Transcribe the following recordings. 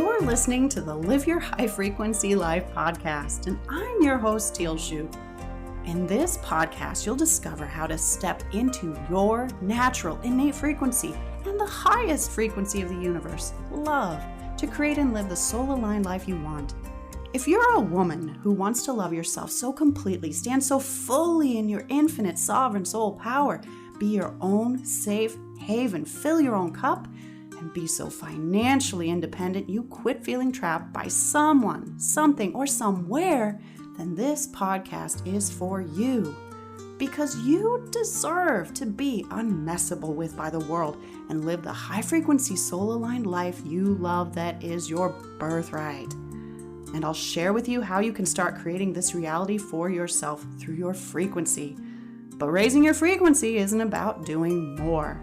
You're listening to the Live Your High Frequency Life podcast, and I'm your host, Teal Shu. In this podcast, you'll discover how to step into your natural, innate frequency and the highest frequency of the universe, love, to create and live the soul-aligned life you want. If you're a woman who wants to love yourself so completely, stand so fully in your infinite sovereign soul power, be your own safe haven, fill your own cup, and be so financially independent you quit feeling trapped by someone, something, or somewhere, then this podcast is for you. Because you deserve to be unmessable with by the world and live the high-frequency, soul-aligned life you love that is your birthright. And I'll share with you how you can start creating this reality for yourself through your frequency. But raising your frequency isn't about doing more.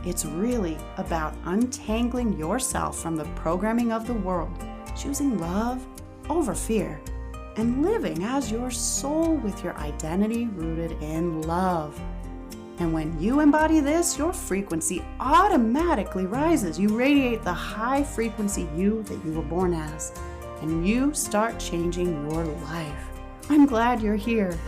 It's really about untangling yourself from the programming of the world, choosing love over fear, and living as your soul with your identity rooted in love. And when you embody this, your frequency automatically rises. You radiate the high frequency you that you were born as, and you start changing your life. I'm glad you're here.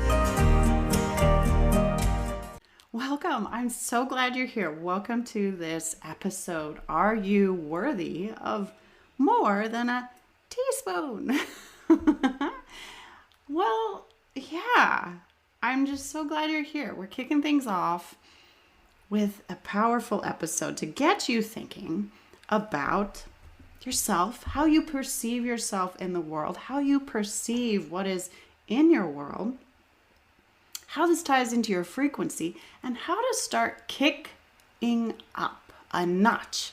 Welcome. I'm so glad you're here. Welcome to this episode. Are you worthy of more than a teaspoon? Well, yeah. I'm just so glad you're here. We're kicking things off with a powerful episode to get you thinking about yourself, how you perceive yourself in the world, how you perceive what is in your world, how this ties into your frequency, and how to start kicking up a notch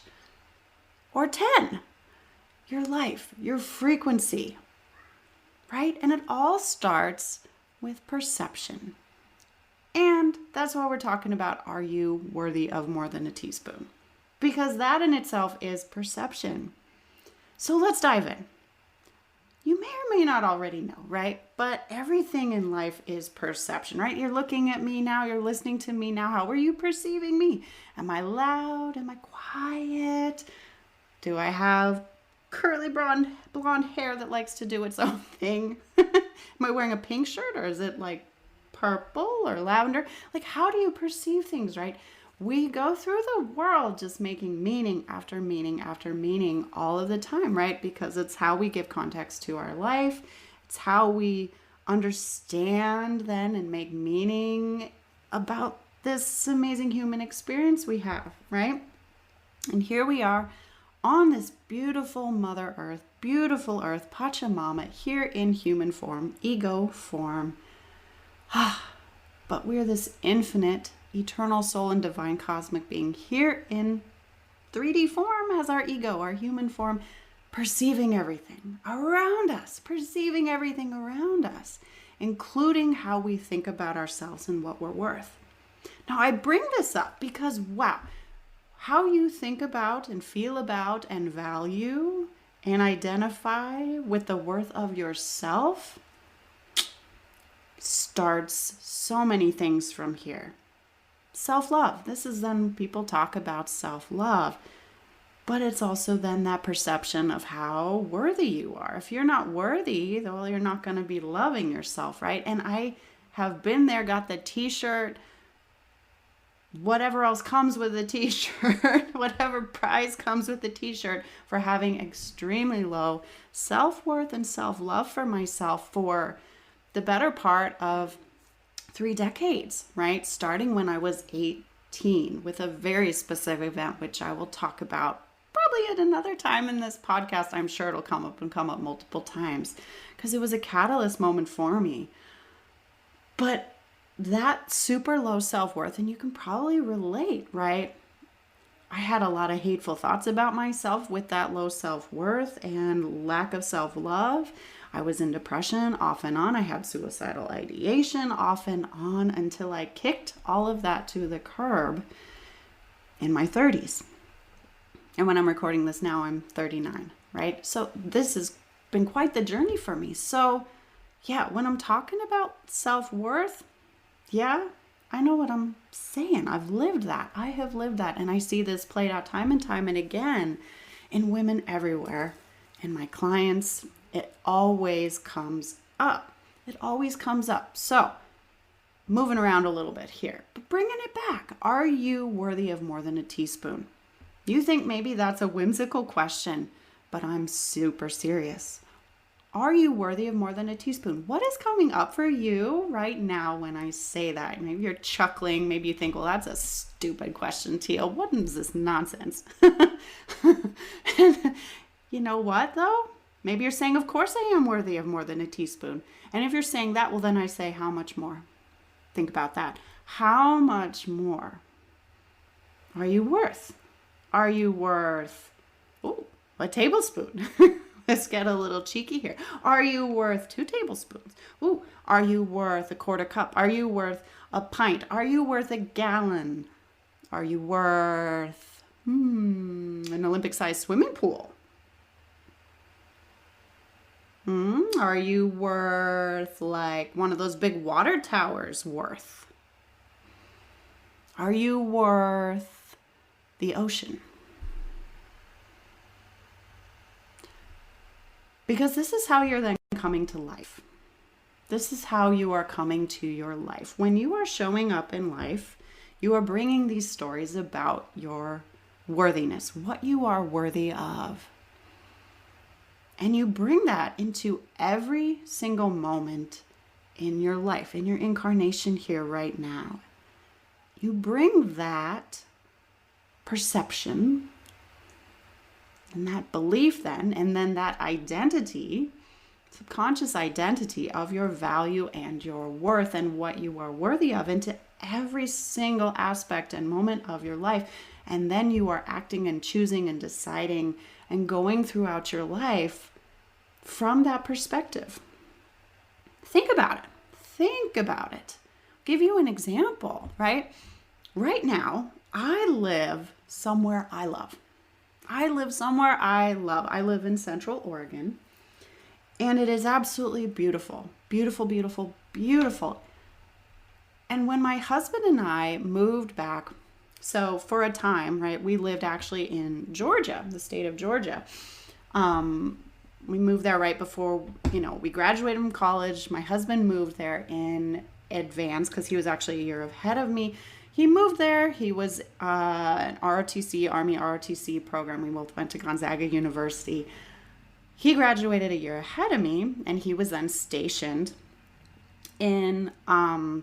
or 10 your life, your frequency, right? And it all starts with perception. And that's why we're talking about, are you worthy of more than a teaspoon? Because that in itself is perception. So let's dive in. You may or may not already know, right? But everything in life is perception, right? You're looking at me now, you're listening to me now. How are you perceiving me? Am I loud? Am I quiet? Do I have curly blonde hair that likes to do its own thing? Am I wearing a pink shirt, or is it like purple or lavender? Like, how do you perceive things, right? We go through the world just making meaning after meaning after meaning all of the time, right? Because it's how we give context to our life. It's how we understand then and make meaning about this amazing human experience we have, right? And here we are on this beautiful Mother Earth, beautiful Earth, Pachamama, here in human form, ego form. But we're this infinite, eternal soul and divine cosmic being here in 3D form as our ego, our human form, perceiving everything around us, including how we think about ourselves and what we're worth. Now, I bring this up because, wow, how you think about and feel about and value and identify with the worth of yourself starts so many things from here. Self-love. This is then people talk about self-love, but it's also then that perception of how worthy you are. If you're not worthy, well, you're not going to be loving yourself, right? And I have been there, got the t-shirt, whatever else comes with the t-shirt, whatever prize comes with the t-shirt for having extremely low self-worth and self-love for myself for the better part of 3 decades, right? Starting when I was 18 with a very specific event, which I will talk about probably at another time in this podcast. I'm sure it'll come up multiple times because it was a catalyst moment for me. But that super low self-worth, and you can probably relate, right? I had a lot of hateful thoughts about myself with that low self-worth and lack of self-love. I was in depression off and on. I had suicidal ideation off and on until I kicked all of that to the curb in my 30s. And when I'm recording this now, I'm 39, right? So this has been quite the journey for me. So yeah, when I'm talking about self-worth, yeah, I know what I'm saying. I've lived that. I have lived that. And I see this played out time and time and again in women everywhere. and my clients, it always comes up. It always comes up. So, moving around a little bit here, but bringing it back. Are you worthy of more than a teaspoon? You think maybe that's a whimsical question, but I'm super serious. Are you worthy of more than a teaspoon? What is coming up for you right now when I say that? Maybe you're chuckling. Maybe you think, well, that's a stupid question, Teal. What is this nonsense? And you know what, though? Maybe you're saying, of course I am worthy of more than a teaspoon. And if you're saying that, well, then I say, how much more? Think about that. How much more are you worth? Are you worth, a tablespoon? Let's get a little cheeky here. Are you worth 2 tablespoons? Are you worth a quarter cup? Are you worth a pint? Are you worth a gallon? Are you worth an Olympic-sized swimming pool? Are you worth like one of those big water towers worth? Are you worth the ocean? Because this is how you're then coming to life. This is how you are coming to your life. When you are showing up in life, you are bringing these stories about your worthiness, what you are worthy of. And you bring that into every single moment in your life, in your incarnation here right now. You bring that perception and that belief then, and then that identity, subconscious identity of your value and your worth and what you are worthy of into every single aspect and moment of your life. And then you are acting and choosing and deciding and going throughout your life from that perspective. Think about it. Think about it. I'll give you an example, right? Right now, I live somewhere I love. I live somewhere I love. I live in Central Oregon, and it is absolutely beautiful. Beautiful, beautiful, beautiful. And when my husband and I moved back, so for a time, right, we lived actually in Georgia, the state of Georgia. We moved there right before, we graduated from college. My husband moved there in advance because he was actually a year ahead of me. He moved there. He was an ROTC, Army ROTC program. We both went to Gonzaga University. He graduated a year ahead of me, and he was then stationed in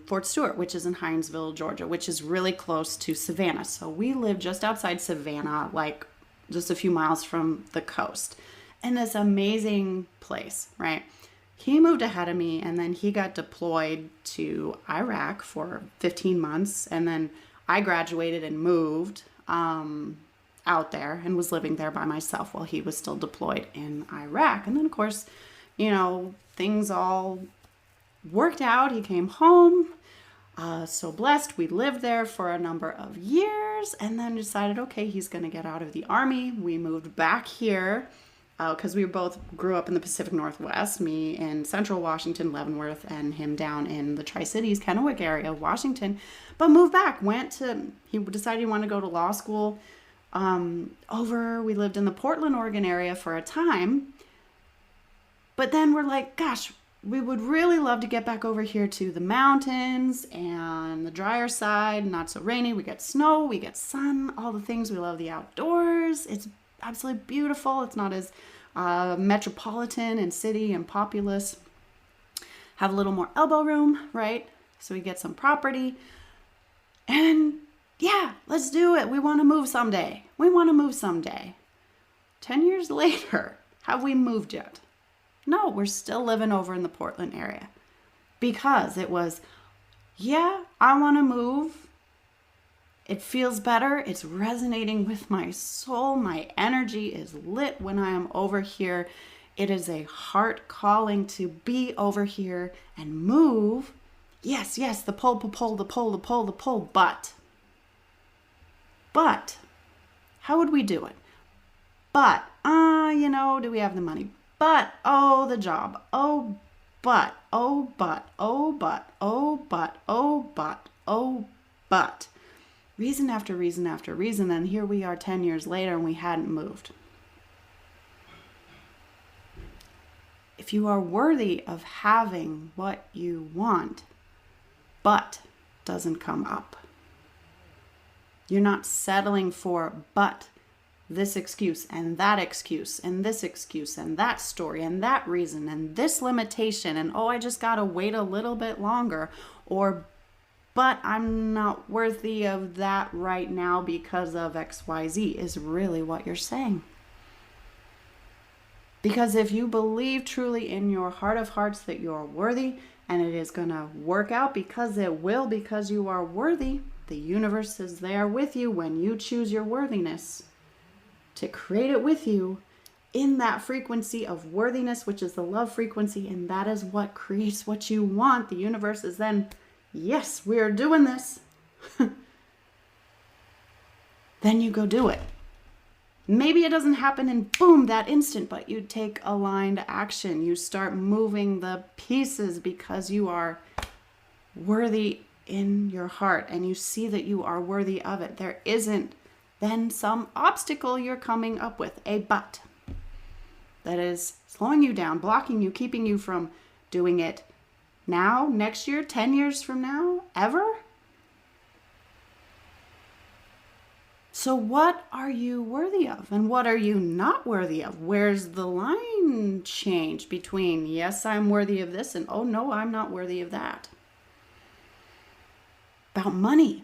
Fort Stewart, which is in Hinesville, Georgia, which is really close to Savannah. So we live just outside Savannah, like just a few miles from the coast. And this amazing place, right? He moved ahead of me, and then he got deployed to Iraq for 15 months. And then I graduated and moved out there and was living there by myself while he was still deployed in Iraq. And then, of course, things all worked out. He came home. So blessed. We lived there for a number of years and then decided, okay, he's going to get out of the Army. We moved back here. Because we both grew up in the Pacific Northwest, me in Central Washington, Leavenworth, and him down in the Tri-Cities, Kennewick area of Washington, but moved back, he decided he wanted to go to law school we lived in the Portland, Oregon area for a time, but then we're like, gosh, we would really love to get back over here to the mountains and the drier side, not so rainy, we get snow, we get sun, all the things, we love the outdoors, it's absolutely beautiful. It's not as metropolitan and city and populous. Have a little more elbow room, right? So we get some property. And yeah, let's do it. We want to move someday. 10 years later, have we moved yet? No, we're still living over in the Portland area. Because it was, I want to move. It feels better. It's resonating with my soul. My energy is lit when I am over here. It is a heart calling to be over here and move. Yes, the pull. But, how would we do it? But, do we have the money? But, the job. But. Reason after reason after reason, and here we are 10 years later and we hadn't moved. if you are worthy of having what you want, but doesn't come up. You're not settling for but this excuse and that excuse and this excuse and that story and that reason and this limitation and I just gotta wait a little bit longer, or but I'm not worthy of that right now because of XYZ is really what you're saying. Because if you believe truly in your heart of hearts that you're worthy and it is going to work out, because it will, because you are worthy, the universe is there with you when you choose your worthiness to create it with you in that frequency of worthiness, which is the love frequency, and that is what creates what you want. The universe is then, yes, we are doing this. Then you go do it. Maybe it doesn't happen in boom, that instant, but you take aligned action. You start moving the pieces because you are worthy in your heart and you see that you are worthy of it. There isn't then some obstacle you're coming up with, a but, that is slowing you down, blocking you, keeping you from doing it now, next year, 10 years from now, ever. So what are you worthy of and what are you not worthy of? Where's the line change between, yes, I'm worthy of this, and oh no, I'm not worthy of that? About money,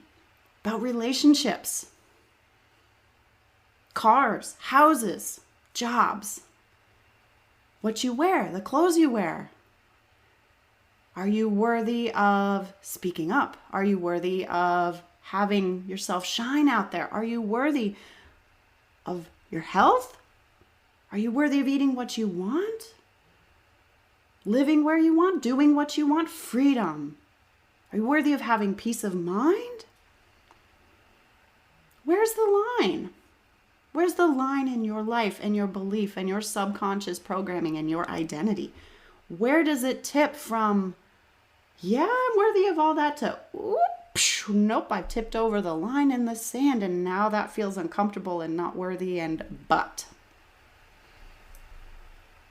about relationships, cars, houses, jobs, what you wear, the clothes you wear. Are you worthy of speaking up? Are you worthy of having yourself shine out there? Are you worthy of your health? Are you worthy of eating what you want? Living where you want? Doing what you want? Freedom. Are you worthy of having peace of mind? Where's the line? Where's the line in your life and your belief and your subconscious programming and your identity? Where does it tip from, yeah, I'm worthy of all that, to, nope, I've tipped over the line in the sand and now that feels uncomfortable and not worthy and but?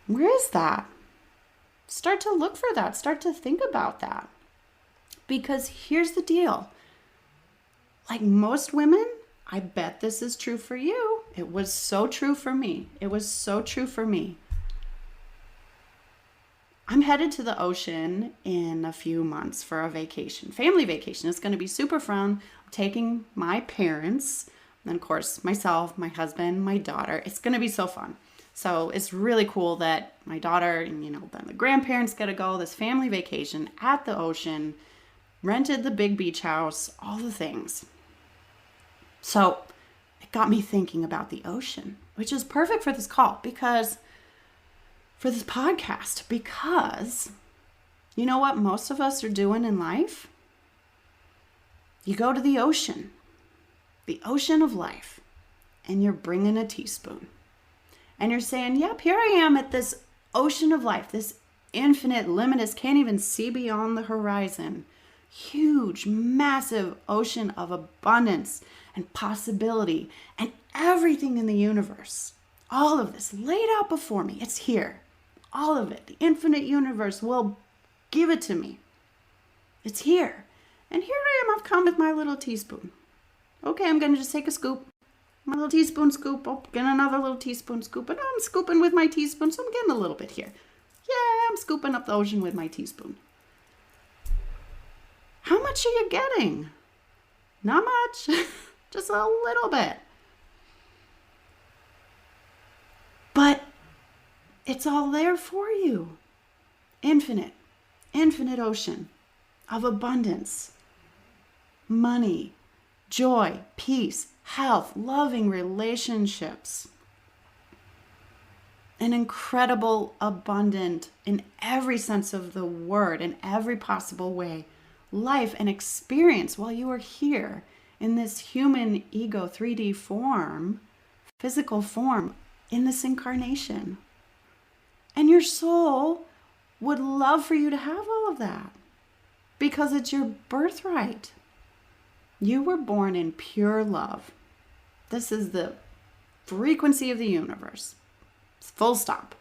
Where is that? Start to look for that. Start to think about that. Because here's the deal. Like most women, I bet this is true for you. It was so true for me. It was so true for me. I'm headed to the ocean in a few months for a vacation, family vacation. It's going to be super fun. I'm taking my parents, and of course, myself, my husband, my daughter. It's going to be so fun. So it's really cool that my daughter and, then the grandparents get to go, this family vacation at the ocean, rented the big beach house, all the things. So it got me thinking about the ocean, which is perfect for this call for this podcast, because you know what most of us are doing in life? You go to the ocean of life, and you're bringing a teaspoon. And you're saying, yep, here I am at this ocean of life, this infinite, limitless, can't even see beyond the horizon, huge, massive ocean of abundance and possibility and everything in the universe. All of this laid out before me. It's here. All of it. The infinite universe will give it to me. It's here. And here I am. I've come with my little teaspoon. Okay, I'm going to just take a scoop. My little teaspoon scoop. Oh, get another little teaspoon scoop. And I'm scooping with my teaspoon, so I'm getting a little bit here. Yeah, I'm scooping up the ocean with my teaspoon. How much are you getting? Not much. Just a little bit. But it's all there for you. Infinite ocean of abundance, money, joy, peace, health, loving relationships. An incredible, abundant, in every sense of the word, in every possible way, life and experience while you are here in this human ego 3D form, physical form, in this incarnation. And your soul would love for you to have all of that because it's your birthright. You were born in pure love. This is the frequency of the universe. Full stop.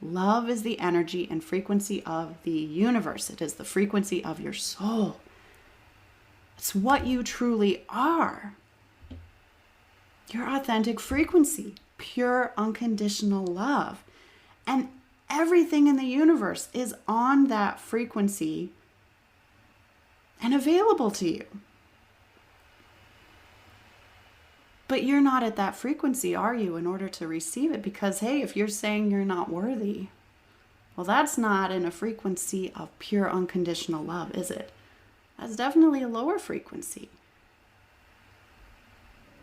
Love is the energy and frequency of the universe. It is the frequency of your soul. It's what you truly are. Your authentic frequency, pure unconditional love. And everything in the universe is on that frequency and available to you. But you're not at that frequency, are you, in order to receive it? Because, hey, if you're saying you're not worthy, well, that's not in a frequency of pure unconditional love, is it? That's definitely a lower frequency.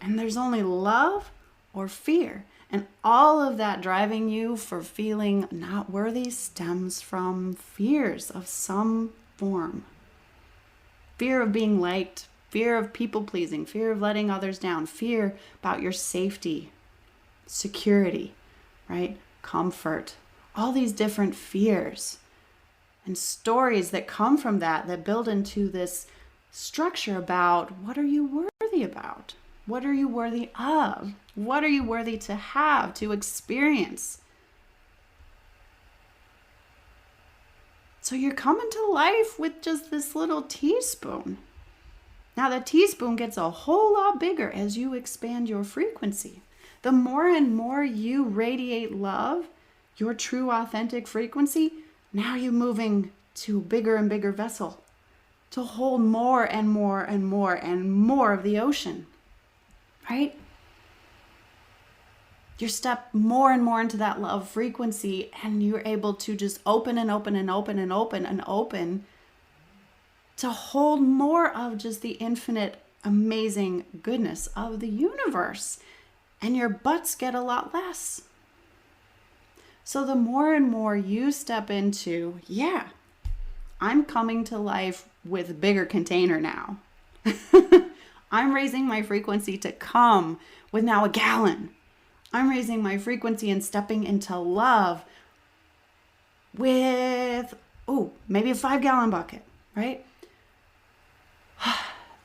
And there's only love or fear. And all of that driving you for feeling not worthy stems from fears of some form. Fear of being liked, fear of people pleasing, fear of letting others down, fear about your safety, security, right? Comfort, all these different fears and stories that come from that build into this structure about what are you worthy about? What are you worthy of? What are you worthy to have, to experience? So you're coming to life with just this little teaspoon. Now the teaspoon gets a whole lot bigger as you expand your frequency. The more and more you radiate love, your true authentic frequency, now you're moving to a bigger and bigger vessel to hold more and more and more and more of the ocean, right? You step more and more into that love frequency and you're able to just open and open and open and open and open to hold more of just the infinite, amazing goodness of the universe. And your butts get a lot less. So the more and more you step into, yeah, I'm coming to life with a bigger container now. I'm raising my frequency to come with now a gallon. I'm raising my frequency and stepping into love with, maybe a 5-gallon bucket, right?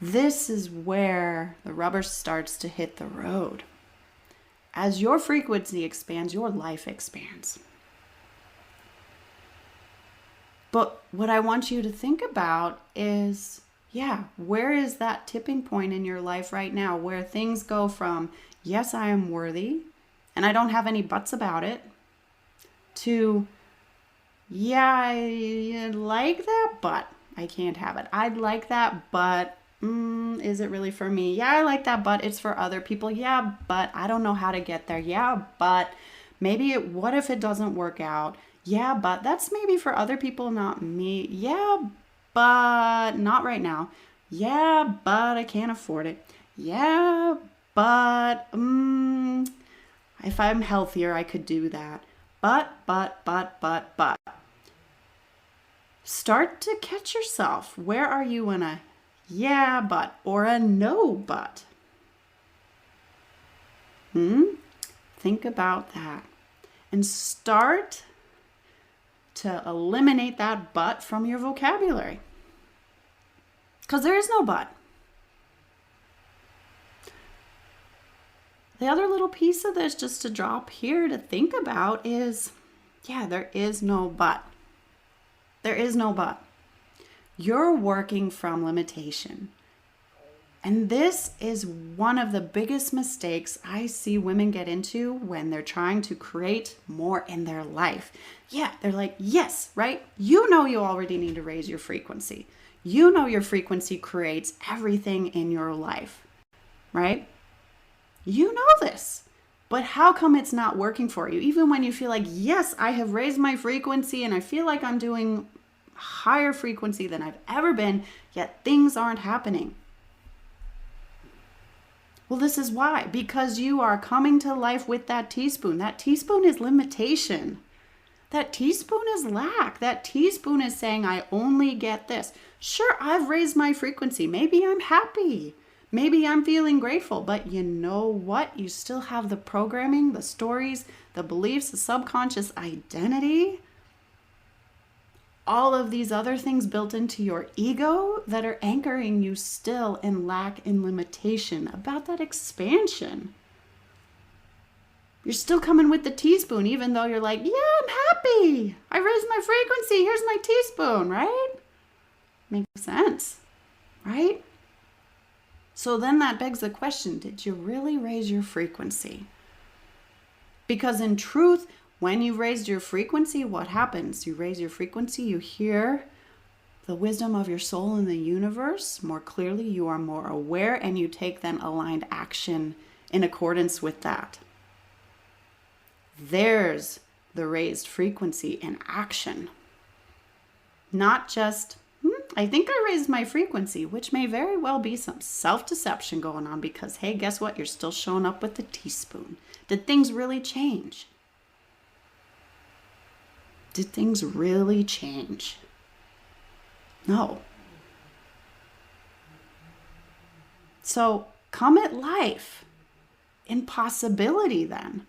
This is where the rubber starts to hit the road. As your frequency expands, your life expands. But what I want you to think about is, where is that tipping point in your life right now where things go from, yes, I am worthy, and I don't have any buts about it, to, I like that, but I can't have it. I'd like that, but is it really for me? Yeah, I like that, but it's for other people. Yeah, but I don't know how to get there. Yeah, but what if it doesn't work out? Yeah, but that's maybe for other people, not me. Yeah, but not right now. Yeah, but I can't afford it. Yeah, but if I'm healthier, I could do that. But. Start to catch yourself. Where are you in a yeah, but or a no, but? Think about that. And start to eliminate that but from your vocabulary. Because there is no but. The other little piece of this just to drop here to think about is, there is no but. There is no but. You're working from limitation. And this is one of the biggest mistakes I see women get into when they're trying to create more in their life. They're like, yes, right? You know you already need to raise your frequency. You know your frequency creates everything in your life, right? You know this. But how come it's not working for you? Even when you feel like, yes, I have raised my frequency and I feel like I'm doing higher frequency than I've ever been, yet things aren't happening. Well, this is why. Because you are coming to life with that teaspoon. That teaspoon is limitation. That teaspoon is lack. That teaspoon is saying, I only get this. Sure, I've raised my frequency. Maybe I'm happy. Maybe I'm feeling grateful, but you know what? You still have the programming, the stories, the beliefs, the subconscious identity, all of these other things built into your ego that are anchoring you still in lack and limitation about that expansion. You're still coming with the teaspoon, even though you're like, I'm happy. I raised my frequency. Here's my teaspoon, right? Makes sense, right? So then that begs the question, did you really raise your frequency? Because in truth, when you've raised your frequency, what happens? You raise your frequency, you hear the wisdom of your soul in the universe more clearly, you are more aware, and you take then aligned action in accordance with that. There's the raised frequency in action. Not just, I think I raised my frequency, which may very well be some self-deception going on because, hey, guess what? You're still showing up with the teaspoon. Did things really change? Did things really change? No. So come at life in possibility then.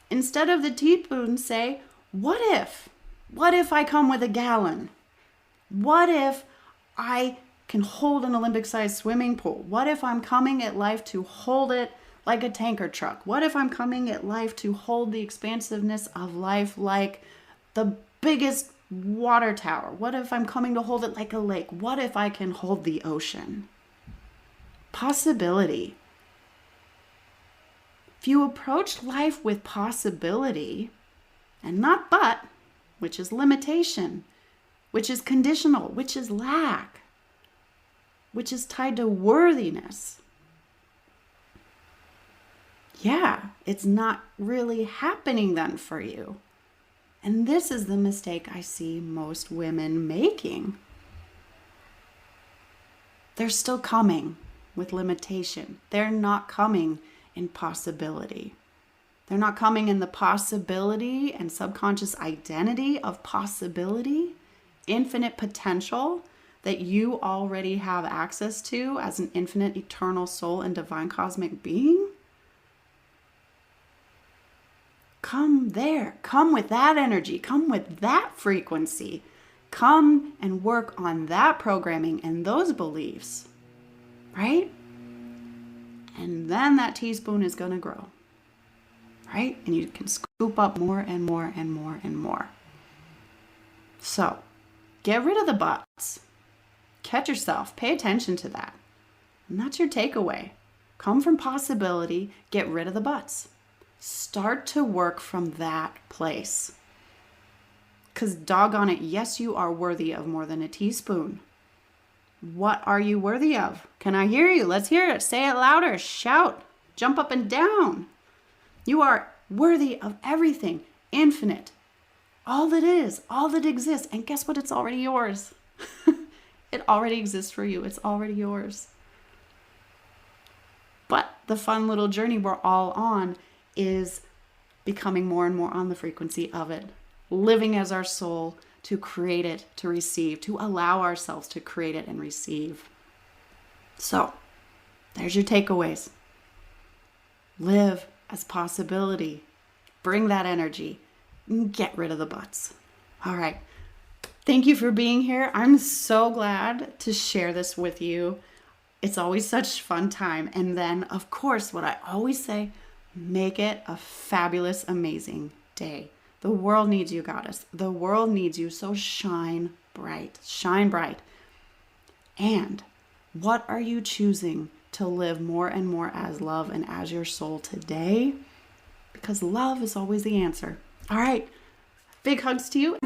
Instead of the teaspoon, say, what if? What if I come with a gallon? What if I can hold an Olympic-sized swimming pool? What if I'm coming at life to hold it like a tanker truck? What if I'm coming at life to hold the expansiveness of life like the biggest water tower? What if I'm coming to hold it like a lake? What if I can hold the ocean? Possibility. If you approach life with possibility and not but, which is limitation, which is conditional, which is lack, which is tied to worthiness, yeah, it's not really happening then for you. And this is the mistake I see most women making. They're still coming with limitation. They're not coming in possibility. They're not coming in the possibility and subconscious identity of possibility, infinite potential that you already have access to as an infinite, eternal soul and divine cosmic being. Come there. Come with that energy. Come with that frequency. Come and work on that programming and those beliefs, right? And then that teaspoon is going to grow, right? And you can scoop up more and more and more and more. So get rid of the buts. Catch yourself. Pay attention to that. And that's your takeaway. Come from possibility. Get rid of the buts. Start to work from that place. Because doggone it, yes, you are worthy of more than a teaspoon. What are you worthy of? Can I hear you? Let's hear it. Say it louder. Shout. Jump up and down. You are worthy of everything. Infinite. All that is. All that exists. And guess what? It's already yours. It already exists for you. It's already yours. But the fun little journey we're all on is becoming more and more on the frequency of it. Living as our soul to create it, to receive, to allow ourselves to create it and receive. So, there's your takeaways. Live as possibility. Bring that energy. And get rid of the buts. All right. Thank you for being here. I'm so glad to share this with you. It's always such fun time. And then, of course, what I always say, make it a fabulous, amazing day. The world needs you, goddess. The world needs you, so shine bright. Shine bright. And what are you choosing to live more and more as love and as your soul today? Because love is always the answer. All right. Big hugs to you.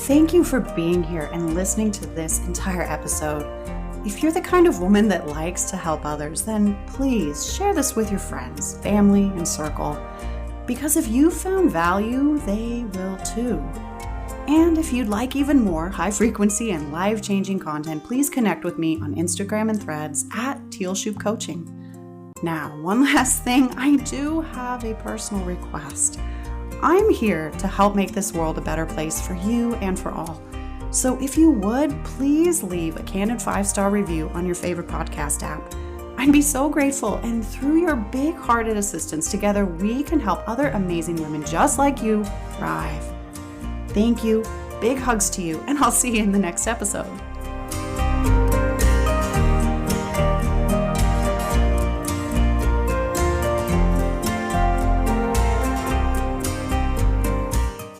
Thank you for being here and listening to this entire episode. If you're the kind of woman that likes to help others, then please share this with your friends, family, and circle. Because if you found value, they will too. And if you'd like even more high frequency and life-changing content, please connect with me on Instagram and Threads at Tealshoop Coaching. Now, one last thing, I do have a personal request. I'm here to help make this world a better place for you and for all. So if you would, please leave a candid 5-star review on your favorite podcast app. I'd be so grateful, and through your big-hearted assistance, together we can help other amazing women just like you thrive. Thank you, big hugs to you, and I'll see you in the next episode.